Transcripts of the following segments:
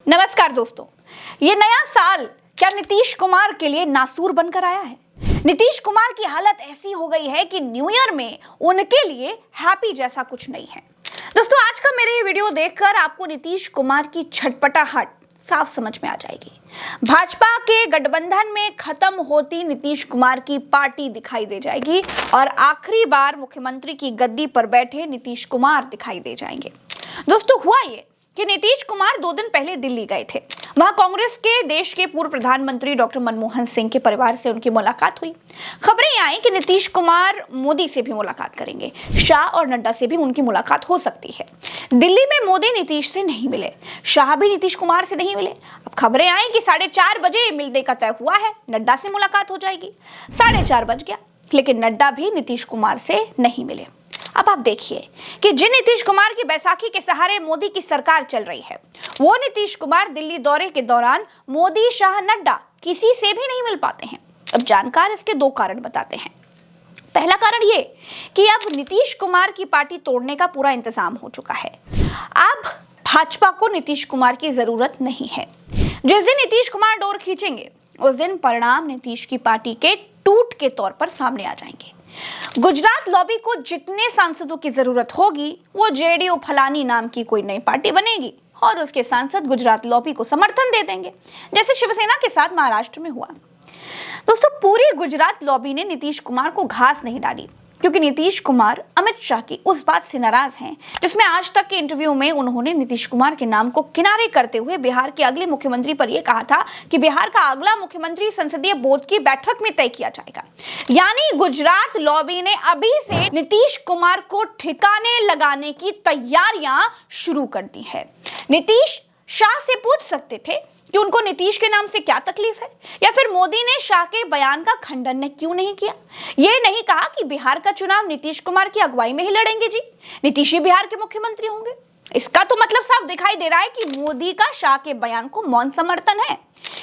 नमस्कार दोस्तों, ये नया साल क्या नीतीश कुमार के लिए नासूर बनकर आया है? नीतीश कुमार की हालत ऐसी हो गई है कि न्यू ईयर में उनके लिए हैप्पी जैसा कुछ नहीं है। दोस्तों, आज का मेरे ये वीडियो देखकर आपको नीतीश कुमार की छटपटाहट साफ समझ में आ जाएगी। भाजपा के गठबंधन में खत्म होती नीतीश कुमार की पार्टी दिखाई दे जाएगी और आखिरी बार मुख्यमंत्री की गद्दी पर बैठे नीतीश कुमार दिखाई दे जाएंगे। दोस्तों, हुआ ये कि नीतीश कुमार 2 दिन पहले दिल्ली गए थे। वहां कांग्रेस के देश के पूर्व प्रधानमंत्री डॉक्टर मनमोहन सिंह के परिवार से उनकी मुलाकात हुई। खबरें आई कि नीतीश कुमार मोदी से भी मुलाकात करेंगे, शाह और नड्डा से भी उनकी मुलाकात हो सकती है। दिल्ली में मोदी नीतीश से नहीं मिले, शाह भी नीतीश कुमार से नहीं मिले। अब खबरें आई कि 4:30 बजे मिलने का तय हुआ है, नड्डा से मुलाकात हो जाएगी। 4:30 बज गया, लेकिन नड्डा भी नीतीश कुमार से नहीं मिले। अब आप देखिए कि जिन नीतीश कुमार की बैसाखी के सहारे मोदी की सरकार चल रही है, वो नीतीश कुमार दिल्ली दौरे के दौरान मोदी, शाह, नड्डा किसी से भी नहीं मिल पाते हैं। अब जानकार इसके 2 कारण बताते हैं। पहला कारण ये कि अब नीतीश कुमार की पार्टी तोड़ने का पूरा इंतजाम हो चुका है। अब भाजपा को नीतीश कुमार की जरूरत नहीं है। जिस दिन नीतीश कुमार डोर खींचेंगे, उस दिन परिणाम नीतीश की पार्टी के टूट के तौर पर सामने आ जाएंगे। गुजरात लॉबी को जितने सांसदों की जरूरत होगी, वो जेडीयू फलानी नाम की कोई नई पार्टी बनेगी और उसके सांसद गुजरात लॉबी को समर्थन दे देंगे, जैसे शिवसेना के साथ महाराष्ट्र में हुआ। दोस्तों, पूरी गुजरात लॉबी ने नीतीश कुमार को घास नहीं डाली, क्योंकि नीतीश कुमार अमित शाह की उस बात से नाराज हैं जिसमें आज तक के इंटरव्यू में उन्होंने नीतीश कुमार के नाम को किनारे करते हुए बिहार के अगले मुख्यमंत्री पर यह कहा था कि बिहार का अगला मुख्यमंत्री संसदीय बोर्ड की बैठक में तय किया जाएगा। यानी गुजरात लॉबी ने अभी से नीतीश कुमार को ठिकाने लगाने की तैयारियां शुरू कर दी है। नीतीश शाह से पूछ सकते थे कि उनको नीतीश के नाम से क्या तकलीफ है, या फिर मोदी ने शाह के बयान का खंडन ने क्यों नहीं किया। ये नहीं कहा कि बिहार का चुनाव नीतीश कुमार की अगुवाई में ही लड़ेंगे जी, नीतीश ही बिहार के मुख्यमंत्री होंगे। इसका तो मतलब साफ दिखाई दे रहा है कि मोदी का शाह के बयान को मौन समर्थन है।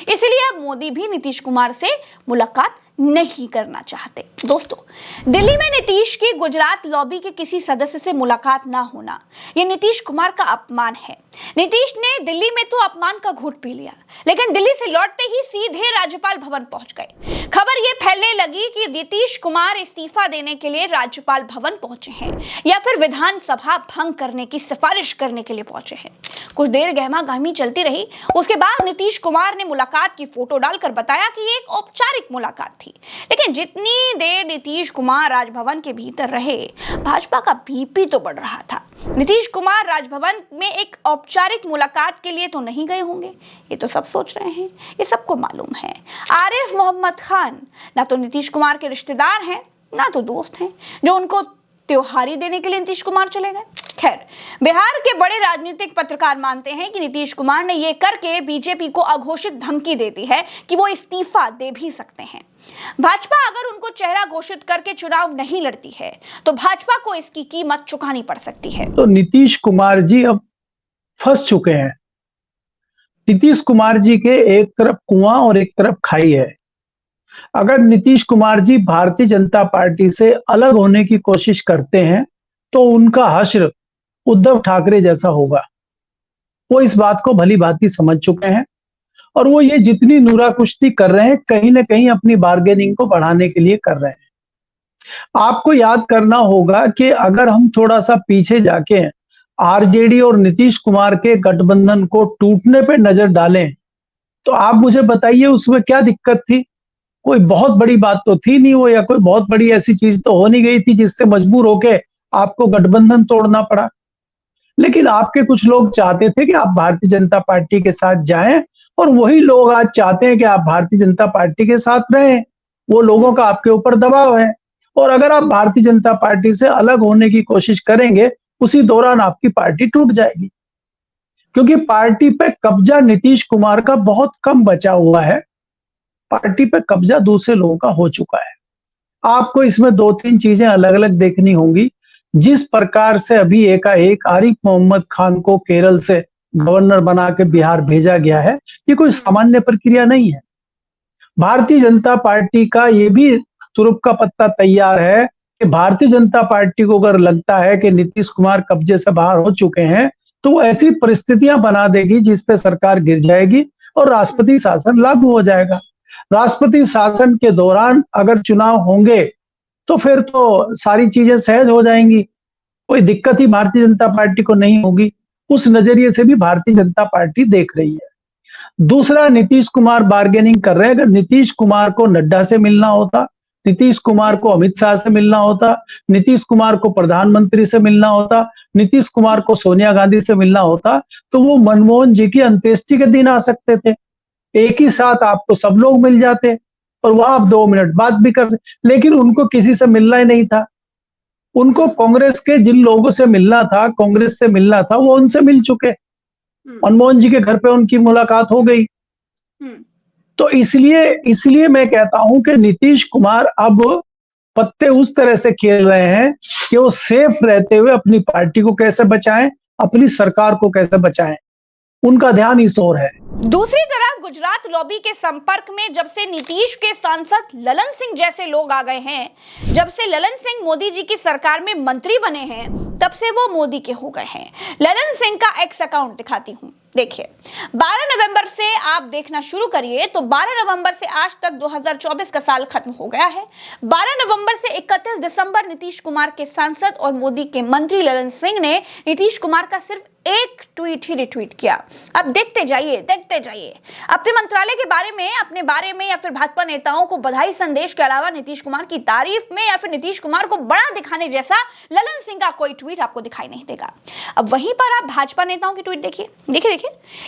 इसलिए अब मोदी भी नीतीश कुमार से मुलाकात नहीं करना चाहते। दोस्तों, दिल्ली में नीतीश की गुजरात लॉबी के किसी सदस्य से मुलाकात ना होना, यह नीतीश कुमार का अपमान है। नीतीश ने दिल्ली में तो अपमान का घूंट पी लिया, लेकिन दिल्ली से लौटते ही सीधे राज्यपाल भवन पहुंच गए। खबर यह फैलने लगी कि नीतीश कुमार इस्तीफा देने के लिए राज्यपाल भवन पहुंचे हैं या फिर विधानसभा भंग करने की सिफारिश करने के लिए पहुंचे हैं। कुछ देर गहमागहमी चलती रही। उसके बाद नीतीश कुमार ने मुलाकात की फोटो डालकर बताया कि ये एक औपचारिक मुलाकात थी। लेकिन जितनी देर नीतीश कुमार राजभवन के भीतर रहे, भाजपा का बीपी तो बढ़ रहा था। नीतीश कुमार राजभवन में एक औपचारिक मुलाकात के लिए तो नहीं गए होंगे, ये तो सब सोच रहे हैं, ये सबको मालूम है। आरिफ मोहम्मद खान ना तो नीतीश कुमार के रिश्तेदार हैं, ना तो दोस्त हैं, जो उनको त्योहारी देने के लिए नीतीश कुमार चले गए। खैर, बिहार के बड़े राजनीतिक पत्रकार मानते हैं कि नीतीश कुमार ने यह करके बीजेपी को अघोषित धमकी दे दी है कि वो इस्तीफा दे भी सकते हैं। भाजपा अगर उनको चेहरा घोषित करके चुनाव नहीं लड़ती है, तो भाजपा को इसकी कीमत चुकानी पड़ सकती है। तो नीतीश कुमार जी अब फंस चुके हैं। नीतीश कुमार जी के एक तरफ कुआं और एक तरफ खाई है। अगर नीतीश कुमार जी भारतीय जनता पार्टी से अलग होने की कोशिश करते हैं, तो उनका हश्र उद्धव ठाकरे जैसा होगा। वो इस बात को भली भांति समझ चुके हैं और वो ये जितनी नूरा कुश्ती कर रहे हैं, कहीं ना कहीं अपनी बार्गेनिंग को बढ़ाने के लिए कर रहे हैं। आपको याद करना होगा कि अगर हम थोड़ा सा पीछे जाके आरजेडी और नीतीश कुमार के गठबंधन को टूटने पे नजर डालें, तो आप मुझे बताइए उसमें क्या दिक्कत थी। कोई बहुत बड़ी बात तो थी नहीं वो, या कोई बहुत बड़ी ऐसी चीज तो हो नहीं गई थी जिससे मजबूर होके आपको गठबंधन तोड़ना पड़ा। लेकिन आपके कुछ लोग चाहते थे कि आप भारतीय जनता पार्टी के साथ जाएं, और वही लोग आज चाहते हैं कि आप भारतीय जनता पार्टी के साथ रहें। वो लोगों का आपके ऊपर दबाव है, और अगर आप भारतीय जनता पार्टी से अलग होने की कोशिश करेंगे, उसी दौरान आपकी पार्टी टूट जाएगी, क्योंकि पार्टी पे कब्जा नीतीश कुमार का बहुत कम बचा हुआ है। पार्टी पे कब्जा दूसरे लोगों का हो चुका है। आपको इसमें 2-3 चीजें अलग अलग देखनी होंगी। जिस प्रकार से अभी एकाएक आरिफ मोहम्मद खान को केरल से गवर्नर बना के बिहार भेजा गया है, ये कोई सामान्य प्रक्रिया नहीं है। भारतीय जनता पार्टी का ये भी तुरुप का पत्ता तैयार है कि भारतीय जनता पार्टी को अगर लगता है कि नीतीश कुमार कब्जे से बाहर हो चुके हैं, तो वो ऐसी परिस्थितियां बना देगी जिस पे सरकार गिर जाएगी और राष्ट्रपति शासन लागू हो जाएगा। राष्ट्रपति शासन के दौरान अगर चुनाव होंगे तो फिर तो सारी चीजें सहज हो जाएंगी, कोई दिक्कत ही भारतीय जनता पार्टी को नहीं होगी। उस नजरिए से भी भारतीय जनता पार्टी देख रही है। दूसरा, नीतीश कुमार बार्गेनिंग कर रहे हैं। अगर नीतीश कुमार को नड्डा से मिलना होता, नीतीश कुमार को अमित शाह से मिलना होता, नीतीश कुमार को प्रधानमंत्री से मिलना होता, नीतीश कुमार को सोनिया गांधी से मिलना होता, तो वो मनमोहन जी की अंत्येष्टि के दिन आ सकते थे। एक ही साथ आपको सब लोग मिल जाते और वहां आप 2 मिनट बात भी कर सकते, लेकिन उनको किसी से मिलना ही नहीं था। उनको कांग्रेस के जिन लोगों से मिलना था, कांग्रेस से मिलना था, वो उनसे मिल चुके। मनमोहन जी के घर पे उनकी मुलाकात हो गई। तो इसलिए इसलिए मैं कहता हूं कि नीतीश कुमार अब पत्ते उस तरह से खेल रहे हैं कि वो सेफ रहते हुए अपनी पार्टी को कैसे बचाएं, अपनी सरकार को कैसे बचाएं, उनका ध्यान इस ओर है। दूसरी तरफ गुजरात लॉबी के संपर्क में जब से नीतीश के सांसद ललन सिंह जैसे लोग आ गए हैं, जब से ललन सिंह मोदी जी की सरकार में मंत्री बने हैं, तब से वो मोदी के हो गए हैं। ललन सिंह का एक्स अकाउंट दिखाती हूं, देखिए 12 नवंबर से आप देखना शुरू करिए तो 12 नवंबर से आज तक 2024 का साल खत्म हो गया है। 12 नवंबर से 31 दिसंबर नीतीश कुमार के सांसद और मोदी के मंत्री ललन सिंह ने नीतीश कुमार का सिर्फ एक ट्वीट ही रिट्वीट किया। अब देखते जाइए अपने मंत्रालय के बारे में, अपने बारे में या फिर भाजपा नेताओं को बधाई संदेश के अलावा नीतीश कुमार की तारीफ में या फिर नीतीश कुमार को बड़ा दिखाने जैसा ललन सिंह का कोई ट्वीट आपको दिखाई नहीं देगा। अब वहीं पर आप भाजपा नेताओं की ट्वीट देखिए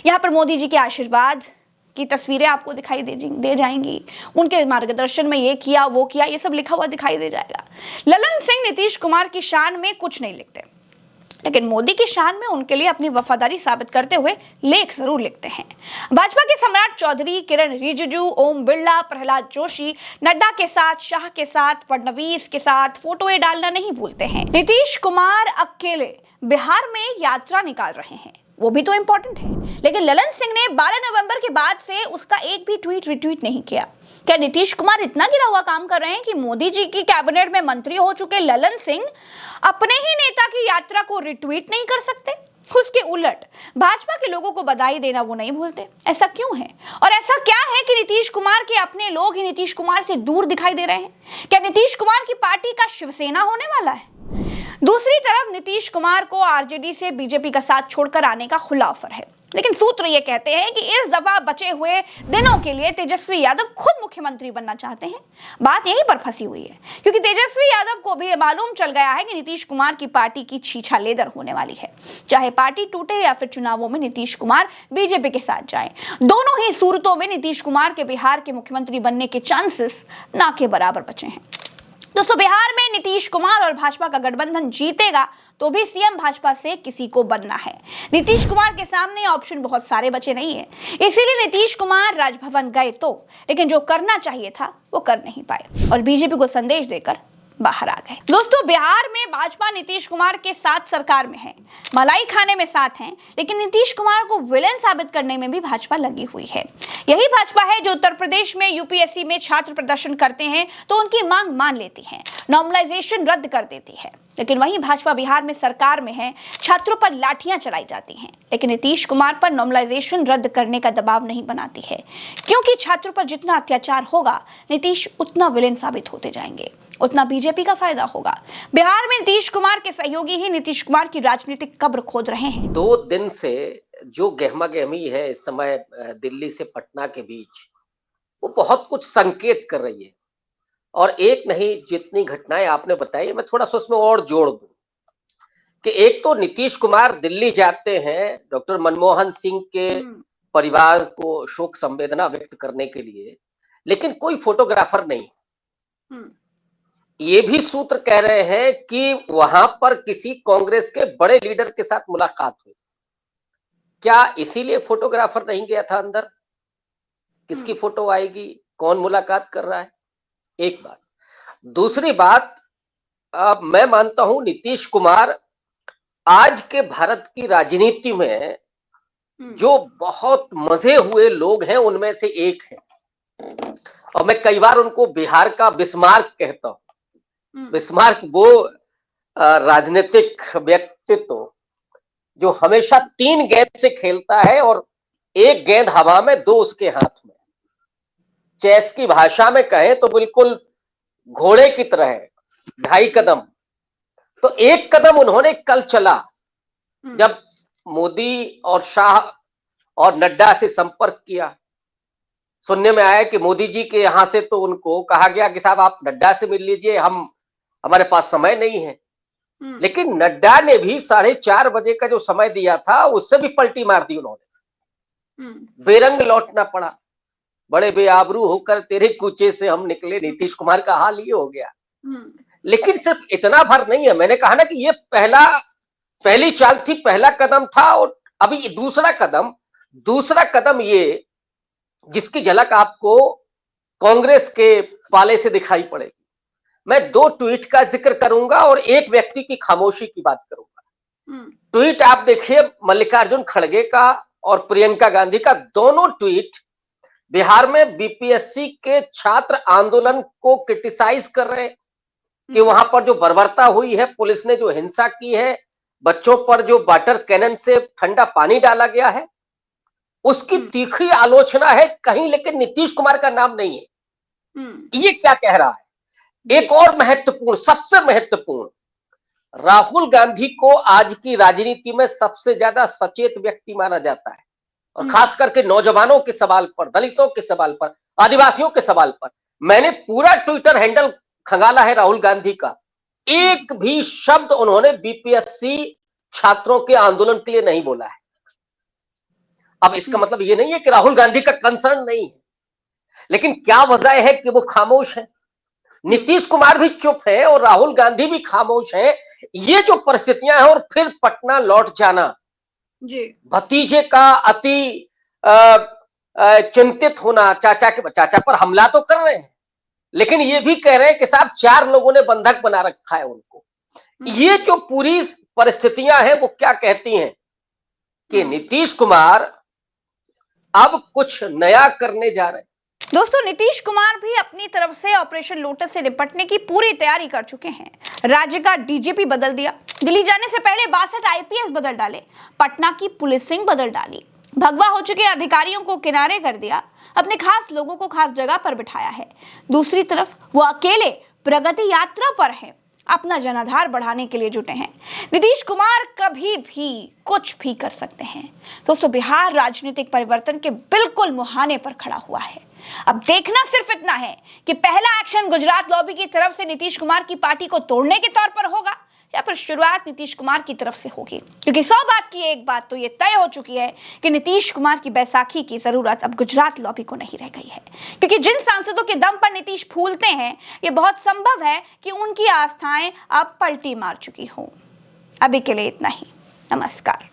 यहाँ पर मोदी जी के आशीर्वाद की तस्वीरें आपको दिखाई दे जाएंगी, उनके मार्गदर्शन में ये किया वो किया, ये सब लिखा हुआ दिखाई दे जाएगा। ललन सिंह नीतीश कुमार की शान में कुछ नहीं लिखते, लेकिन मोदी की शान में उनके लिए अपनी वफादारी साबित करते हुए लेख जरूर लिखते हैं। भाजपा के सम्राट चौधरी, किरण रिजिजू, ओम बिरला, प्रहलाद जोशी, नड्डा के साथ, शाह के साथ, फडणवीस के साथ फोटोएं डालना नहीं भूलते हैं। नीतीश कुमार अकेले बिहार में यात्रा निकाल रहे हैं, वो भी तो इंपॉर्टेंट है, लेकिन ललन सिंह ने 12 नवंबर के बाद से उसका एक भी ट्वीट रिट्वीट नहीं किया। क्या नीतीश कुमार इतना गिरा हुआ काम कर रहे हैं कि मोदी जी की कैबिनेट में मंत्री हो चुके ललन सिंह अपने ही नेता की यात्रा को रिट्वीट नहीं कर सकते? उसके उलट भाजपा के लोगों को बधाई देना वो नहीं भूलते। ऐसा क्यों है? और ऐसा क्या है कि नीतीश कुमार के अपने लोग ही नीतीश कुमार से दूर दिखाई दे रहे हैं? क्या नीतीश कुमार की पार्टी का शिवसेना होने वाला है? दूसरी तरफ नीतीश कुमार को आरजेडी से बीजेपी का साथ छोड़कर आने का खुला ऑफर है, लेकिन सूत्र ये कहते हैं कि इस दफा बचे हुए दिनों के लिए तेजस्वी यादव खुद मुख्यमंत्री बनना चाहते हैं। बात यहीं पर फंसी हुई है, क्योंकि तेजस्वी यादव को भी मालूम चल गया है कि नीतीश कुमार की पार्टी की छीछा लेदर होने वाली है। चाहे पार्टी टूटे या फिर चुनावों में नीतीश कुमार बीजेपी के साथ जाएं, दोनों ही सूरतों में नीतीश कुमार के बिहार के मुख्यमंत्री बनने के चांसेस ना के बराबर बचे हैं। दोस्तों, बिहार में नीतीश कुमार और भाजपा का गठबंधन जीतेगा तो भी सीएम भाजपा से किसी को बनना है। नीतीश कुमार के सामने ऑप्शन बहुत सारे बचे नहीं है, इसीलिए नीतीश कुमार राजभवन गए तो, लेकिन जो करना चाहिए था वो कर नहीं पाए और बीजेपी को संदेश देकर बाहर आ गए। दोस्तों, बिहार में भाजपा नीतीश कुमार के साथ सरकार में है, मलाई खाने में साथ हैं, लेकिन नीतीश कुमार को विलेन साबित करने में भी भाजपा लगी हुई है। यही भाजपा है जो उत्तर प्रदेश में यूपीएससी में छात्र प्रदर्शन करते हैं तो उनकी मांग मान लेती है, नॉर्मलाइजेशन रद्द कर देती है। लेकिन वहीं भाजपा बिहार में सरकार में है, छात्रों पर लाठियां चलाई जाती हैं, लेकिन नीतीश कुमार पर नॉर्मलाइजेशन रद्द करने का दबाव नहीं बनाती है, क्योंकि छात्रों पर जितना अत्याचार होगा नीतीश उतना विलेन साबित होते जाएंगे, उतना बीजेपी का फायदा होगा। बिहार में नीतीश कुमार के सहयोगी ही नीतीश कुमार की राजनीतिक कब्र खोद रहे हैं। 2 दिन से जो गहमा गहमी है इस समय दिल्ली से पटना के बीच, वो बहुत कुछ संकेत कर रही है। और एक नहीं, जितनी घटनाएं आपने बताई, मैं थोड़ा सा उसमें और जोड़ दूं कि एक तो नीतीश कुमार दिल्ली जाते हैं डॉक्टर मनमोहन सिंह के परिवार को शोक संवेदना व्यक्त करने के लिए, लेकिन कोई फोटोग्राफर नहीं। ये भी सूत्र कह रहे हैं कि वहां पर किसी कांग्रेस के बड़े लीडर के साथ मुलाकात हुई। क्या इसीलिए फोटोग्राफर नहीं गया था अंदर? किसकी फोटो आएगी, कौन मुलाकात कर रहा है? एक बात। दूसरी बात, मैं मानता हूं नीतीश कुमार आज के भारत की राजनीति में जो बहुत मजे हुए लोग हैं उनमें से एक है, और मैं कई बार उनको बिहार का बिस्मार्क कहता हूं। बिस्मार्क वो राजनीतिक व्यक्तित्व जो हमेशा 3 गेंद से खेलता है और 1 गेंद हवा में, 2 उसके हाथ में। चेस की भाषा में कहें तो बिल्कुल घोड़े की तरह है, 2.5 कदम। तो 1 कदम उन्होंने कल चला जब मोदी और शाह और नड्डा से संपर्क किया। सुनने में आया कि मोदी जी के यहां से तो उनको कहा गया कि साहब आप नड्डा से मिल लीजिए, हमारे पास समय नहीं है। लेकिन नड्डा ने भी 4:30 बजे का जो समय दिया था उससे भी पलटी मार दी उन्होंने। बेरंग लौटना पड़ा। बड़े बेआबरू होकर तेरे कूचे से हम निकले, नीतीश कुमार का हाल ये हो गया। लेकिन सिर्फ इतना भर नहीं है, मैंने कहा ना कि ये पहली चाल थी, पहला कदम था। और अभी दूसरा कदम ये, जिसकी झलक आपको कांग्रेस के पाले से दिखाई पड़ेगी। मैं 2 ट्वीट का जिक्र करूंगा और एक व्यक्ति की खामोशी की बात करूंगा। ट्वीट आप देखिए मल्लिकार्जुन खड़गे का और प्रियंका गांधी का, दोनों ट्वीट बिहार में बीपीएससी के छात्र आंदोलन को क्रिटिसाइज कर रहे हैं कि वहां पर जो बर्बरता हुई है, पुलिस ने जो हिंसा की है, बच्चों पर जो वाटर कैनन से ठंडा पानी डाला गया है, उसकी तीखी आलोचना है कहीं, लेकिन नीतीश कुमार का नाम नहीं है। ये क्या कह रहा है? एक और महत्वपूर्ण, सबसे महत्वपूर्ण, राहुल गांधी को आज की राजनीति में सबसे ज्यादा सचेत व्यक्ति माना जाता है, और खास करके नौजवानों के सवाल पर, दलितों के सवाल पर, आदिवासियों के सवाल पर। मैंने पूरा ट्विटर हैंडल खंगाला है राहुल गांधी का, एक भी शब्द उन्होंने बीपीएससी छात्रों के आंदोलन के लिए नहीं बोला है। अब इसका मतलब ये नहीं है कि राहुल गांधी का कंसर्न नहीं है, लेकिन क्या वजह है कि वो खामोश है? नीतीश कुमार भी चुप है और राहुल गांधी भी खामोश है। ये जो परिस्थितियां हैं, और फिर पटना लौट जाना जी, भतीजे का अति चिंतित होना, चाचा पर हमला तो कर रहे हैं, लेकिन ये भी कह रहे हैं कि साहब 4 लोगों ने बंधक बना रखा है उनको। ये जो पूरी परिस्थितियां हैं वो क्या कहती हैं कि नीतीश कुमार अब कुछ नया करने जा रहे हैं। दोस्तों, नीतीश कुमार भी अपनी तरफ से ऑपरेशन लोटस से निपटने की पूरी तैयारी कर चुके हैं। राज्य का डीजीपी बदल दिया, दिल्ली जाने से पहले 62 आईपीएस बदल डाले, पटना की पुलिसिंग बदल डाली, भगवा हो चुके अधिकारियों को किनारे कर दिया, अपने खास लोगों को खास जगह पर बिठाया है। दूसरी तरफ वो अकेले प्रगति यात्रा पर हैं, अपना जनाधार बढ़ाने के लिए जुटे हैं। नीतीश कुमार कभी भी कुछ भी कर सकते हैं। दोस्तों, बिहार राजनीतिक परिवर्तन के बिल्कुल मुहाने पर खड़ा हुआ है। अब देखना सिर्फ इतना है कि पहला एक्शन गुजरात लॉबी की तरफ से नीतीश कुमार की पार्टी को तोड़ने के तौर पर होगा, या फिर शुरुआत नीतीश कुमार की तरफ से होगी। क्योंकि 100 बात की एक बात तो ये तय हो चुकी है कि नीतीश कुमार की बैसाखी की जरूरत अब गुजरात लॉबी को नहीं रह गई है। क्योंकि जिन सांसदों के दम पर नीतीश फूलते हैं, ये बहुत संभव है कि उनकी आस्थाएं अब पलटी मार चुकी हों। अभी के लिए इतना ही। नमस्कार।